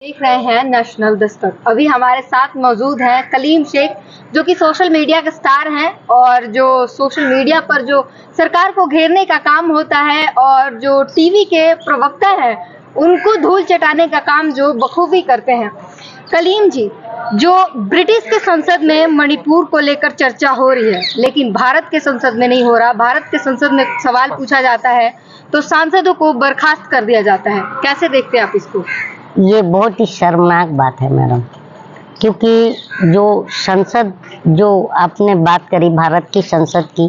देख रहे हैं नेशनल दस्तक। अभी हमारे साथ मौजूद है कलीम शेख, जो कि सोशल मीडिया के स्टार हैं और जो सोशल मीडिया पर जो सरकार को घेरने का काम होता है और जो टीवी के प्रवक्ता हैं उनको धूल चटाने का काम जो बखूबी करते हैं। कलीम जी, जो ब्रिटिश के संसद में मणिपुर को लेकर चर्चा हो रही है, लेकिन भारत के संसद में नहीं हो रहा। भारत के संसद में सवाल पूछा जाता है तो सांसदों को बर्खास्त कर दिया जाता है। कैसे देखते हैं आप इसको? ये बहुत ही शर्मनाक बात है मैडम, क्योंकि जो संसद, जो आपने बात करी भारत की संसद की,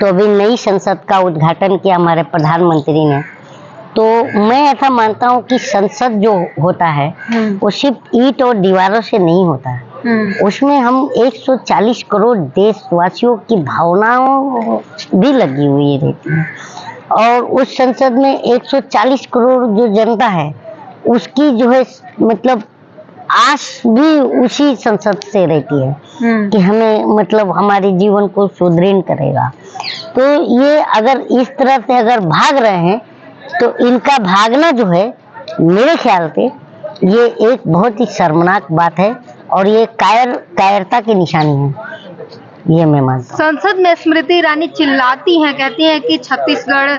तो अभी नई संसद का उद्घाटन किया हमारे प्रधानमंत्री ने। तो मैं ऐसा मानता हूँ कि संसद जो होता है वो सिर्फ ईंट और दीवारों से नहीं होता है। उसमें हम 140 करोड़ देशवासियों की भावनाओं भी लगी हुई रहती है, और उस संसद में 140 करोड़ जो जनता है उसकी जो है मतलब आस भी उसी संसद से रहती है कि हमें मतलब हमारे जीवन को सुदृढ़ करेगा। तो ये अगर इस तरह से अगर भाग रहे हैं तो इनका भागना जो है मेरे ख्याल से ये एक बहुत ही शर्मनाक बात है और ये कायरता की निशानी है, ये मैं मानता हूं। संसद में स्मृति ईरानी चिल्लाती हैं, कहती हैं कि छत्तीसगढ़,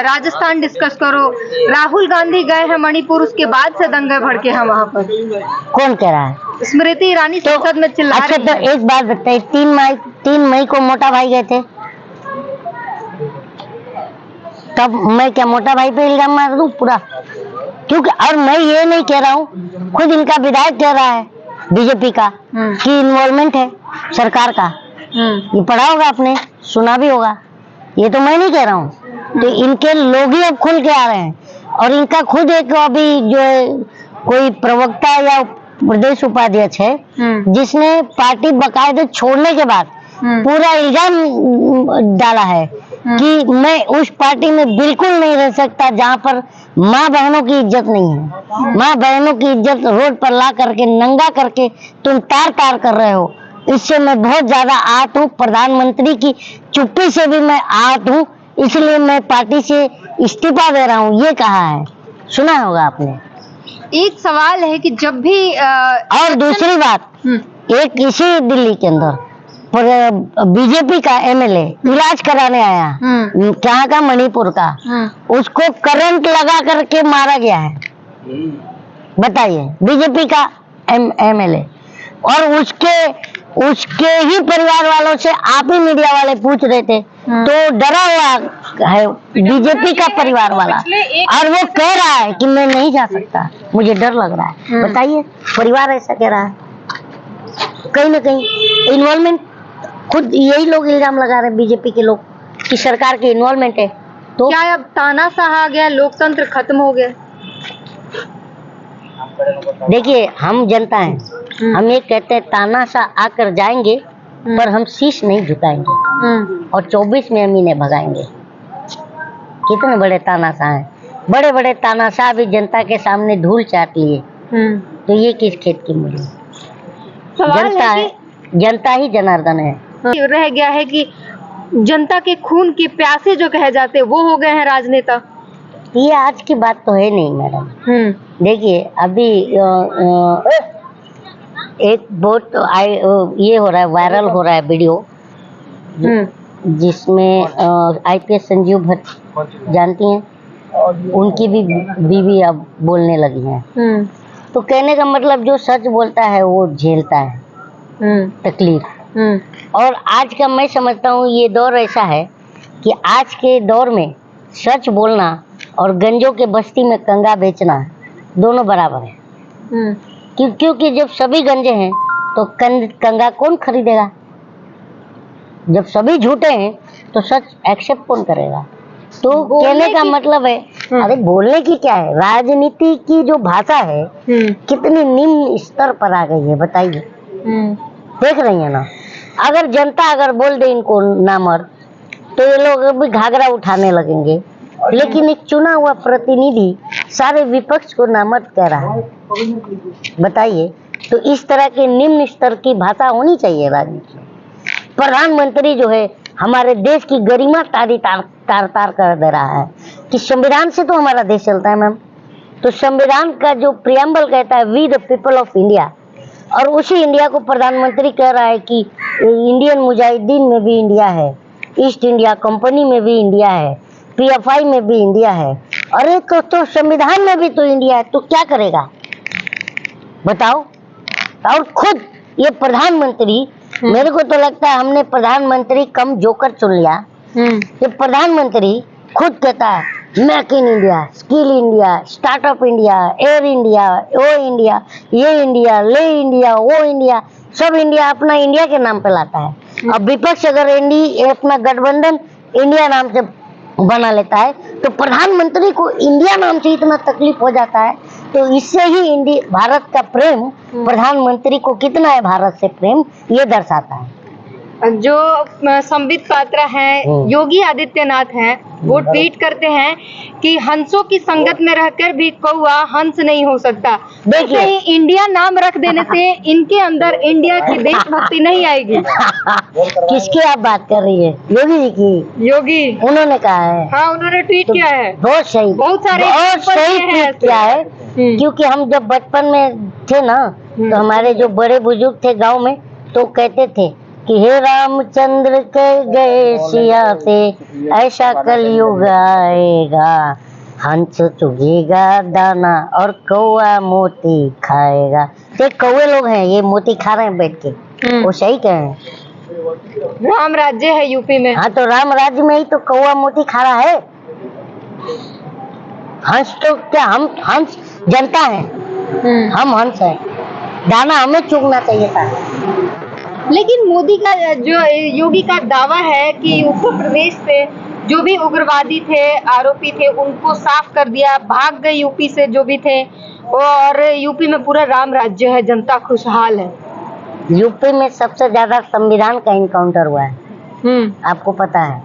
राजस्थान डिस्कस करो। राहुल गांधी गए हैं मणिपुर, उसके बाद से दंगे भड़के हैं वहां पर। कौन कह रहा है? स्मृति ईरानी संसद में चिल्ला अच्छा, रही तो हैं। एक बात बताइए, 3 मई को मोटा भाई गए थे, तब मैं क्या मोटा भाई पे इल्जाम मार दूं पूरा? क्योंकि और मैं ये नहीं कह रहा हूँ, खुद इनका विधायक कह रहा है बीजेपी का कि इन्वॉल्वमेंट है सरकार का। ये पढ़ा होगा आपने, सुना भी होगा, ये तो मैं नहीं कह रहा हूँ। तो इनके लोग ही अब खुल के आ रहे हैं, और इनका खुद एक अभी जो है कोई प्रवक्ता या प्रदेश उपाध्यक्ष है जिसने पार्टी बकायदे छोड़ने के बाद पूरा इल्जाम डाला है कि मैं उस पार्टी में बिल्कुल नहीं रह सकता जहां पर माँ बहनों की इज्जत नहीं है। माँ बहनों की इज्जत रोड पर ला करके नंगा करके तुम तार तार कर रहे हो, इससे मैं बहुत ज्यादा आहत हूँ। प्रधानमंत्री की चुप्पी से भी मैं आहत हूँ, इसलिए मैं पार्टी से इस्तीफा दे रहा हूँ, ये कहा है, सुना होगा आपने। एक सवाल है कि जब भी और दूसरी बात, एक इसी दिल्ली के अंदर बीजेपी का एमएलए इलाज कराने आया, कहाँ का? मणिपुर का। उसको करंट लगा करके मारा गया है, बताइए, बीजेपी का एमएलए। और उसके ही परिवार वालों से आप ही मीडिया वाले पूछ रहे थे, तो डरा हुआ है बीजेपी का परिवार वाला, और वो कह रहा है कि मैं नहीं जा सकता, मुझे डर लग रहा है। बताइए, परिवार ऐसा कह रहा है। कहीं ना कहीं इन्वॉल्वमेंट, खुद यही लोग इल्जाम लगा रहे हैं बीजेपी के लोग कि सरकार की इन्वॉल्वमेंट है। तो क्या अब तानाशाह आ गया, लोकतंत्र खत्म हो गया? देखिए, हम जनता हैं, हम ये कहते हैं तानाशाह आकर जाएंगे पर हम शीश नहीं झुकाएंगे, और 24 में हम इन्हें भगाएंगे। कितने बड़े तानाशाह हैं, बड़े बड़े तानाशाह भी जनता के सामने धूल चाट लिए, तो ये किस खेत की मूली? जनता है, जनता ही जनार्दन है। रह गया है कि जनता के खून के प्यासे जो कहे जाते वो हो गए हैं राजनेता। ये आज की बात तो है नहीं मैडम। देखिए, अभी एक बहुत ये हो रहा है, वायरल हो रहा है वीडियो, जिसमें आईपीएस संजीव भट्ट जानती हैं, उनकी भी बीवी अब बोलने लगी हैं। तो कहने का मतलब, जो सच बोलता है वो झेलता है तकलीफ। और आज का मैं समझता हूँ ये दौर ऐसा है कि आज के दौर में सच बोलना और गंजों के बस्ती में कंगा बेचना दोनों बराबर है। क्योंकि जब सभी गंजे हैं तो कंगा कौन खरीदेगा? जब सभी झूठे हैं तो सच एक्सेप्ट कौन करेगा? तो कहने का मतलब है, अरे बोलने की क्या है, राजनीति की जो भाषा है कितनी निम्न स्तर पर आ गई है, बताइए। देख रही है ना, अगर जनता अगर बोल दे इनको नामर्द, तो ये लोग भी घाघरा उठाने लगेंगे। लेकिन एक चुना हुआ प्रतिनिधि सारे विपक्ष को नामर्द कह रहा है, बताइए। तो इस तरह के निम्न स्तर की भाषा होनी चाहिए राजनीति में। प्रधानमंत्री जो है हमारे देश की गरिमा तार तार कर दे रहा है कि संविधान से तो हमारा देश चलता है मैम, तो संविधान का जो प्रियम्बल कहता है we the people of India, और उसी इंडिया को प्रधानमंत्री कह रहा है कि इंडियन मुजाहिदीन में भी इंडिया है, ईस्ट इंडिया कंपनी में भी इंडिया है, पीएफआई में भी इंडिया है। अरे तो संविधान में भी तो इंडिया है, तो क्या करेगा बताओ। और खुद ये प्रधानमंत्री, मेरे को तो लगता है हमने प्रधानमंत्री कम जोकर चुन लिया। ये प्रधानमंत्री खुद कहता है make in India, skill India, startup India, air India, वो इंडिया, ये इंडिया, ले इंडिया, वो इंडिया, सब इंडिया अपना इंडिया के नाम पे लाता है। अब विपक्ष अगर अपना गठबंधन इंडिया नाम से बना लेता है तो प्रधानमंत्री को इंडिया नाम से इतना तकलीफ हो जाता है। तो इससे ही भारत का प्रेम, प्रधानमंत्री को कितना है भारत से प्रेम, ये दर्शाता है। जो संबित पात्रा हैं, योगी आदित्यनाथ हैं, वो ट्वीट करते हैं कि हंसों की संगत में रहकर भी कौवा हंस नहीं हो सकता। देखिए, इंडिया नाम रख देने से इनके अंदर इंडिया की देशभक्ति नहीं आएगी। किसकी आप बात कर रही है? योगी जी की। योगी उन्होंने कहा है। हाँ, उन्होंने ट्वीट किया है। बहुत सही, बहुत सारे सही ट्वीट किया है। क्योंकि हम जब बचपन में थे ना, तो हमारे जो बड़े बुजुर्ग थे गाँव में, तो कहते थे कि हे रामचंद्र कह गए सिया से, ऐसा कलयुग आएगा, हंस चुगेगा दाना और कौवा मोती खाएगा। तो कौवे लोग हैं, ये मोती खा रहे हैं बैठ के, वो सही कहे हैं। राम राज्य है यूपी में। हाँ, तो राम राज्य में ही तो कौवा मोती खा रहा है। हंस तो क्या, हम हंस जनता है, हम हंस है, दाना हमें चुगना चाहिए था। लेकिन मोदी का जो योगी का दावा है कि उत्तर प्रदेश से जो भी उग्रवादी थे, आरोपी थे, उनको साफ कर दिया, भाग गए यूपी से जो भी थे, और यूपी में पूरा राम राज्य है, जनता खुशहाल है। यूपी में सबसे ज्यादा संविधान का इनकाउंटर हुआ है। आपको पता है,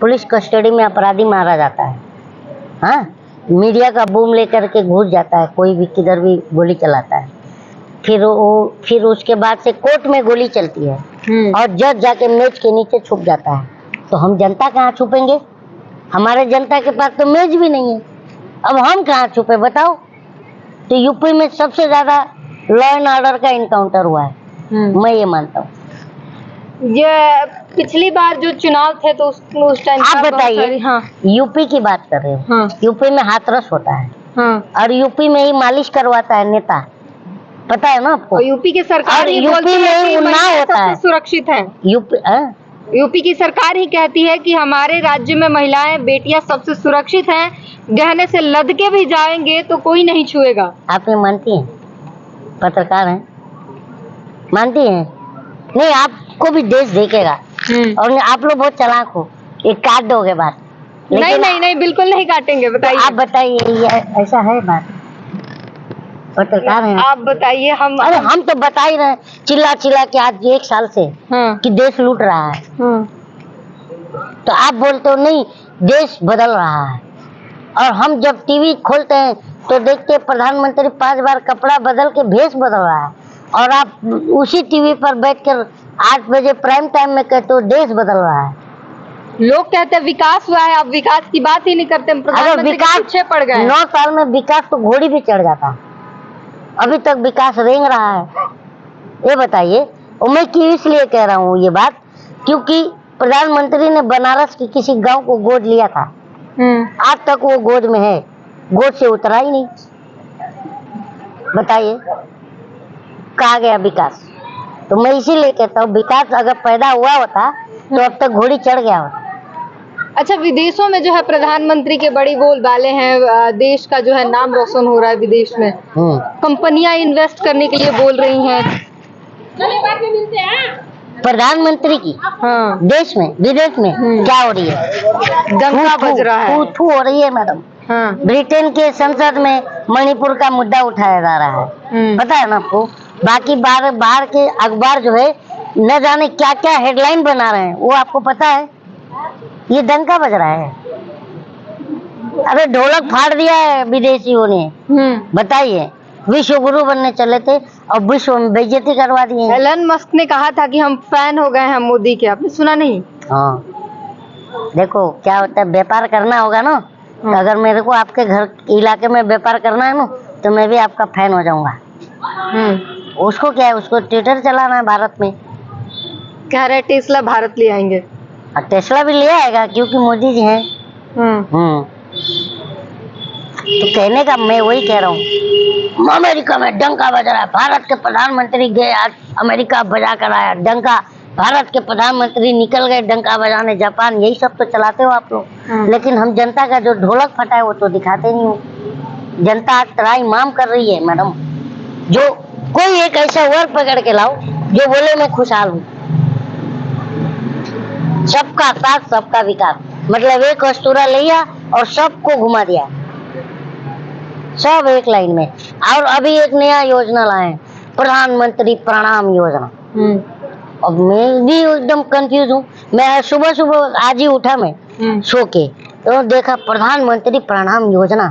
पुलिस कस्टडी में अपराधी मारा जाता है। हाँ, मीडिया का बूम लेकर के घुस जाता है, कोई भी किधर भी गोली चलाता है। फिर उसके बाद से कोर्ट में गोली चलती है और जज जाके मेज के नीचे छुप जाता है। तो हम जनता कहाँ छुपेंगे? हमारे जनता के पास तो मेज भी नहीं है, अब हम कहाँ छुपे बताओ। तो यूपी में सबसे ज्यादा लॉ एंड ऑर्डर का इनकाउंटर हुआ है, मैं ये मानता हूँ। ये पिछली बार जो चुनाव थे तो उस टाइम आप बताइए। हाँ, यूपी की बात कर रहे हो। हाँ। यूपी में हाथरस होता है। हाँ। और यूपी में ही मालिश करवाता है नेता, पता है ना आपको। और यूपी की सरकार ही यूपी में उन्नाव होता है, सुरक्षित है। यूपी की सरकार ही कहती है कि हमारे राज्य में महिलाएं, बेटियां सबसे सुरक्षित हैं, गहने से लद के भी जाएंगे तो कोई नहीं छुएगा। आप ये मानती हैं? पत्रकार हैं, मानती हैं? नहीं, आपको भी देश देखेगा और आप लोग बहुत चालाक हो, ये काट दोगे बात। नहीं, बिल्कुल नहीं काटेंगे। बताइए, आप बताइए, ऐसा है बात? पत्रकार हैं आप बताइए। हम तो बता ही रहे, चिल्ला चिल्ला के आज 1 साल से कि देश लूट रहा है। तो आप बोलते हो नहीं, देश बदल रहा है। और हम जब टीवी खोलते हैं तो देखते हैं प्रधानमंत्री 5 बार कपड़ा बदल के भेष बदल रहा है, और आप उसी टीवी पर बैठकर 8 बजे प्राइम टाइम में कहते हो देश बदल रहा है। लोग कहते हैं विकास हुआ है, आप विकास की बात ही नहीं करते। प्रधानमंत्री पीछे पड़ गए। 9 साल में विकास तो घोड़ी भी चढ़ जाता, अभी तक विकास रेंग रहा है। ये बताइए। और मैं क्यों इसलिए कह रहा हूँ ये बात, क्योंकि प्रधानमंत्री ने बनारस के किसी गांव को गोद लिया था, आज तक वो गोद में है, गोद से उतरा ही नहीं। बताइए कहाँ गया विकास? तो मैं इसीलिए कहता हूँ विकास अगर पैदा हुआ होता तो अब तक घोड़ी चढ़ गया होता। अच्छा, विदेशों में जो है प्रधानमंत्री के बड़ी बोलबाले हैं, देश का जो है नाम रोशन हो रहा है विदेश में, कंपनियां इन्वेस्ट करने के लिए बोल रही हैं। प्रधानमंत्री की देश में विदेश में क्या हो रही है? दंगा बज रहा है, थू हो रही है मैडम। ब्रिटेन के संसद में मणिपुर का मुद्दा उठाया जा रहा है, पता है ना आपको। बाकी बाहर के अखबार जो है न जाने क्या क्या हेडलाइन बना रहे हैं, वो आपको पता है? ये डंका बज रहा है। अरे ढोलक फाड़ दिया है विदेशियों ने। बताइए, विश्व गुरु बनने चले थे और विश्व में बेइज्जती करवा दिए। एलन मस्क ने कहा था कि हम फैन हो गए हैं मोदी के, आपने सुना नहीं? हाँ, देखो क्या होता है, व्यापार करना होगा ना अगर मेरे को आपके घर इलाके में व्यापार करना है ना, तो मैं भी आपका फैन हो जाऊंगा। उसको क्या है, उसको ट्विटर चलाना है भारत में। कह रहे टेस्ला भारत ले आएंगे। टेस्ला भी ले आएगा क्योंकि मोदी जी हैं। तो कहने का मैं वही कह रहा हूँ, अमेरिका में डंका बज रहा है, भारत के प्रधानमंत्री गए आज अमेरिका बजा कर आया डंका, भारत के प्रधानमंत्री निकल गए डंका बजाने जापान, यही सब तो चलाते हो आप लोग। लेकिन हम जनता का जो ढोलक फटा है वो तो दिखाते नहीं हो। जनता आज त्राही माम कर रही है मैडम। जो कोई एक ऐसा वर्ग पकड़ के लाओ जो बोले मैं खुशहाल हूँ। सबका साथ सबका विकास, मतलब एक कस्तूरा लिया और सबको घुमा दिया, सब एक लाइन में। और अभी एक नया योजना लाए, प्रधानमंत्री प्रणाम योजना। अब मैं भी एकदम कंफ्यूज हूँ। मैं सुबह सुबह आज ही उठा मैं सो के, तो देखा प्रधानमंत्री प्रणाम योजना।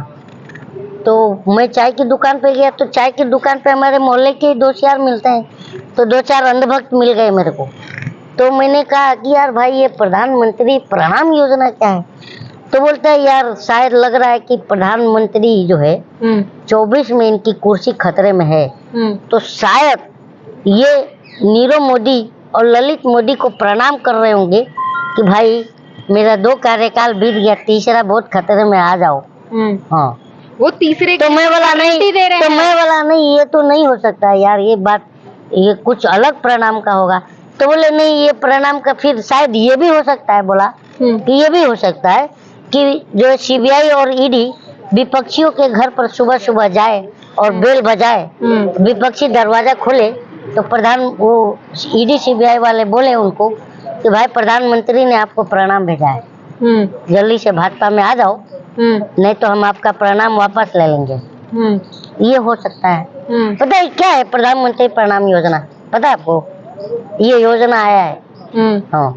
तो मैं चाय की दुकान पे गया, तो चाय की दुकान पे हमारे मोहल्ले के दोस्त यार मिलते हैं, तो 2-4 अंधभक्त मिल गए मेरे को। तो मैंने कहा कि यार भाई ये प्रधानमंत्री प्रणाम योजना क्या है? तो बोलता है यार शायद लग रहा है कि प्रधानमंत्री जो है 24 में इनकी कुर्सी खतरे में है, तो शायद ये नीरव मोदी और ललित मोदी को प्रणाम कर रहे होंगे कि भाई मेरा 2 कार्यकाल बीत गया, तीसरा बहुत खतरे में, आ जाओ। हाँ, वो तीसरे तो मैं बोला नहीं, तो मैं बोला नहीं, ये तो नहीं हो सकता यार, ये बात, ये कुछ अलग प्रणाम का होगा। तो बोले नहीं, ये प्रणाम का फिर शायद ये भी हो सकता है, बोला कि ये भी हो सकता है कि जो सीबीआई और ईडी विपक्षियों के घर पर सुबह सुबह जाए और बेल बजाए, विपक्षी दरवाजा खोले, तो वो ईडी सीबीआई वाले बोले उनको कि भाई प्रधानमंत्री ने आपको प्रणाम भेजा है, जल्दी से भाजपा में आ जाओ, नहीं तो हम आपका प्रणाम वापस ले लेंगे। ये हो सकता है। पता है क्या है प्रधानमंत्री प्रणाम योजना? पता है आपको? ये योजना आया है। हाँ,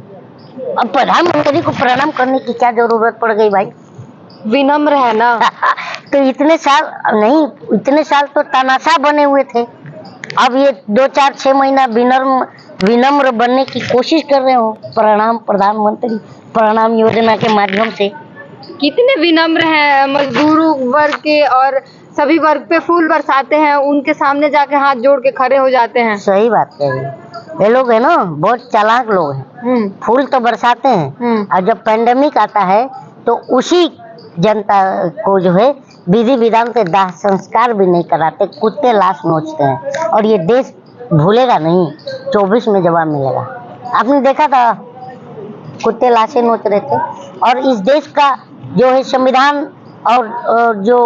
अब प्रधानमंत्री को प्रणाम करने की क्या जरूरत पड़ गई भाई? विनम्र है ना। तो इतने साल तो तानाशाह बने हुए थे, अब ये 2-4-6 महीना विनम्र बनने की कोशिश कर रहे हो प्रणाम प्रधानमंत्री प्रणाम योजना के माध्यम से। कितने विनम्र हैं, मजदूरों वर्ग के और सभी वर्ग पे फूल बरसाते हैं, उनके सामने जाके हाथ जोड़ के खड़े हो जाते हैं। सही बात कह रही है। ये लोग है ना बहुत चालाक लोग हैं। फूल तो बरसाते हैं, और जब पैंडेमिक आता है तो उसी जनता को जो है विधि विधान से दाह संस्कार भी नहीं कराते, कुत्ते लाश नोचते हैं। और ये देश भूलेगा नहीं, 24 में जवाब मिलेगा। आपने देखा था कुत्ते लाशें नोच रहे थे। और इस देश का जो है संविधान और जो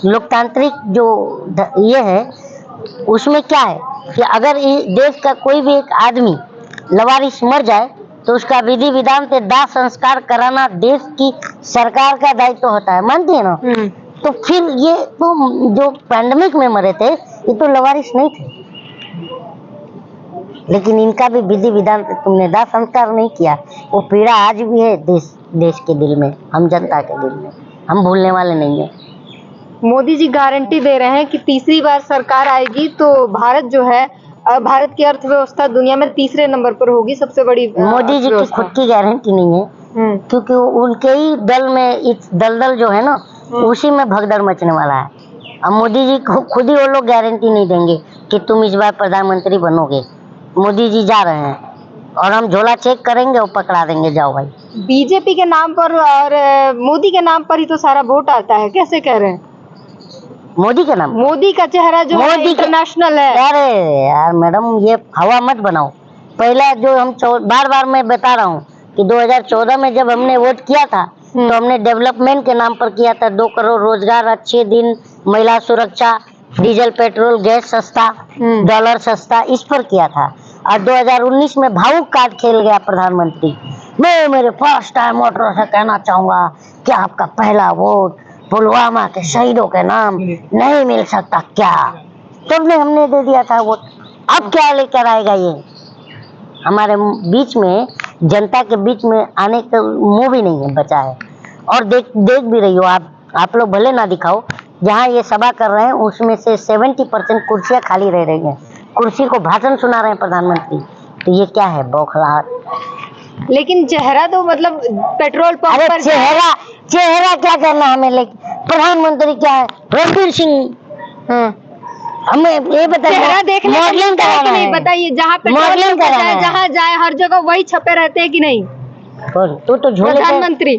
लोकतांत्रिक जो ये है, उसमें क्या है कि अगर इस देश का कोई भी एक आदमी लवारिस मर जाए तो उसका विधि विधान से दाह संस्कार कराना देश की सरकार का दायित्व होता है, मानती है ना? तो फिर ये तो जो पैंडेमिक में मरे थे ये तो लवारिस नहीं थे, लेकिन इनका भी विधि विधान से तुमने दाह संस्कार नहीं किया। वो पीड़ा आज भी है देश के दिल में, हम जनता के दिल में, हम भूलने वाले नहीं है। मोदी जी गारंटी दे रहे हैं कि तीसरी बार सरकार आएगी तो भारत जो है, भारत की अर्थव्यवस्था दुनिया में तीसरे नंबर पर होगी, सबसे बड़ी। मोदी जी की खुद की गारंटी नहीं है, क्योंकि उनके ही दल में इस दलदल जो है ना, उसी में भगदड़ मचने वाला है। अब मोदी जी को खुद ही वो लोग गारंटी नहीं देंगे कि तुम इस बार प्रधानमंत्री बनोगे। मोदी जी जा रहे हैं और हम झोला चेक करेंगे और पकड़ा देंगे, जाओ भाई। बीजेपी के नाम पर और मोदी के नाम पर ही तो सारा वोट आता है, कैसे कह रहे हैं? मोदी के नाम, मोदी का चेहरा जो है इंटरनेशनल है। अरे यार मैडम ये हवा मत बनाओ। पहला जो हम बार बार मैं बता रहा हूँ कि 2014 में जब हमने वोट किया था तो हमने डेवलपमेंट के नाम पर किया था। 2 करोड़ रोजगार, अच्छे दिन, महिला सुरक्षा, डीजल पेट्रोल गैस सस्ता, डॉलर सस्ता, इस पर किया था। और 2019 में भावुक कार्ड खेल गया प्रधानमंत्री। मैं मेरे फर्स्ट टाइम वोटरों से कहना चाहूंगा कि आपका पहला वोट पुलवामा के शहीदों के नाम नहीं मिल सकता क्या? तब ने हमने दे दिया था वोट। अब क्या लेकर आएगा ये? हमारे बीच में, जनता के बीच में आने का मुंह भी नहीं है बचा है। और देख भी रही हो आप लोग, भले ना दिखाओ, जहाँ ये सभा कर रहे हैं उसमें से 70% कुर्सियां खाली रह रही हैं। कुर्सी को भाषण सुना रहे हैं प्रधानमंत्री। तो ये क्या है, बौखलाहट। लेकिन चेहरा तो मतलब पेट्रोल पंप पर चेहरा क्या करना हमें, लेकिन प्रधानमंत्री क्या है, रणवीर सिंह। हमें ये बताइए, चेहरा देखने को मॉडलिंग मिलता है कि कराना नहीं, है, बताइए। जहाँ पेट्रोल मॉडलिंग पंप पे कराना जाए, है। जहाँ जाए हर जगह वही छपे रहते हैं कि नहीं कौन? तू तो झोले पे प्रधानमंत्री।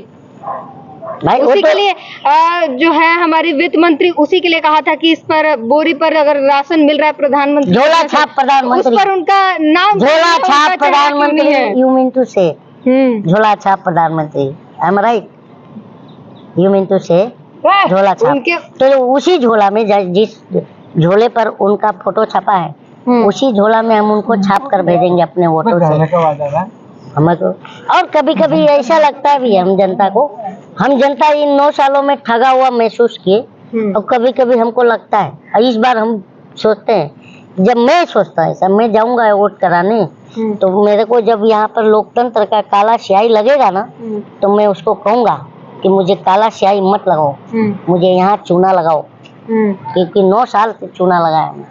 भाई, वो उसी तो के लिए जो है हमारी वित्त मंत्री, उसी के लिए कहा था कि इस पर बोरी पर अगर राशन मिल रहा है प्रधानमंत्री झोला की तरफ से, छाप प्रधानमंत्री, उस पर उनका नाम क्यों झोला नहीं है, उनका छाप चेहरा क्यों प्रधानमंत्री, नहीं है? यू मीन टू से झोला छाप प्रधानमंत्री, I am right, you mean to say झोला छाप। उनके तो उसी झोला में जिस झोले पर उनका फोटो छपा है, उसी झोला में हम उनको छाप कर भेजेंगे अपने वोटों से। हमें तो और कभी कभी ऐसा लगता भी है हम जनता को, हम जनता इन 9 सालों में ठगा हुआ महसूस किए, और कभी कभी हमको लगता है, और इस बार हम सोचते हैं, जब मैं सोचता है मैं जाऊंगा वोट कराने, तो मेरे को जब यहाँ पर लोकतंत्र का काला स्याही लगेगा ना, तो मैं उसको कहूंगा कि मुझे काला स्याही मत लगाओ, मुझे यहाँ चूना लगाओ, क्योंकि 9 साल से चूना लगाया मैं,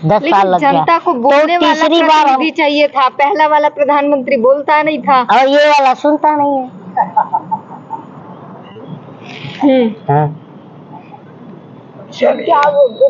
10 साल लग गया। जनता को बोलने तो वाला तीसरी बार प्रतिनिधि चाहिए था, पहला वाला प्रधानमंत्री बोलता नहीं था और ये वाला सुनता नहीं है। हाँ। क्या